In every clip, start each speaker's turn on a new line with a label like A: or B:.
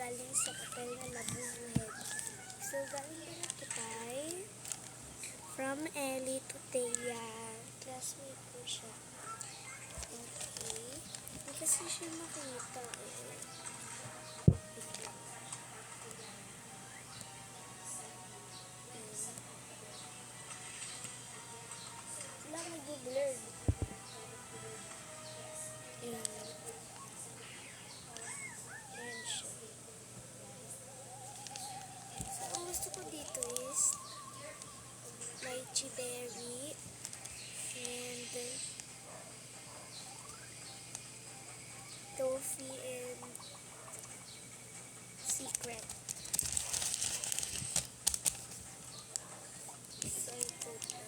A: galing sa hotel na nabubuhed. So, galing din ito tayo from Ellie to Thea. Classmate ko siya. Okay. Hindi kasi siya makita eh. Wala, mag-blurred. Ayan. Ayan siya. So, ang gusto ko dito is lychee berry and toffee and secret. So, ito na.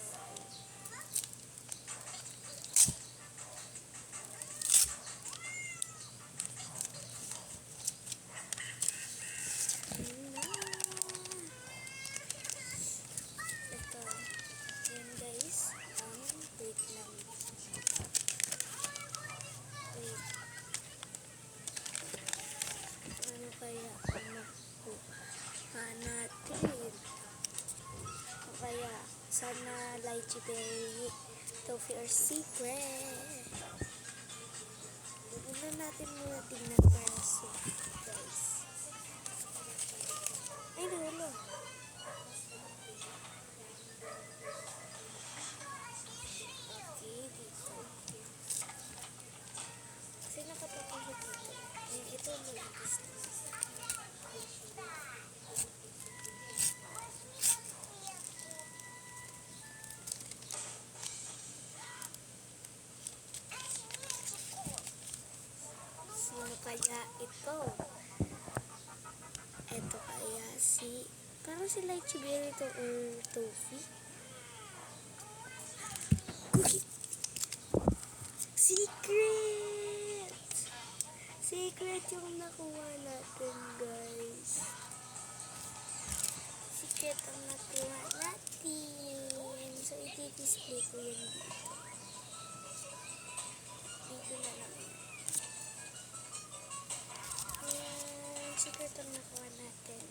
A: Ito. Yan guys. Wait lang. Wait. Ano kaya ang makuha natin? O kaya, sana lychee berry, toffee or secret. Una natin muna tingnan para safe, guys. Ay, nahulo. Okay, dito. Kasi nakapapahit dito. Ito malapis na. Sino kaya ito? Ito kaya si... Parang si lychee berry to or toffee. Cookie! Secret! Secret yung nakuha natin, guys. Secret ang nakuha natin. So, i-display ko yan dito. Dito na lang. Ayan, secret ang nakuha natin.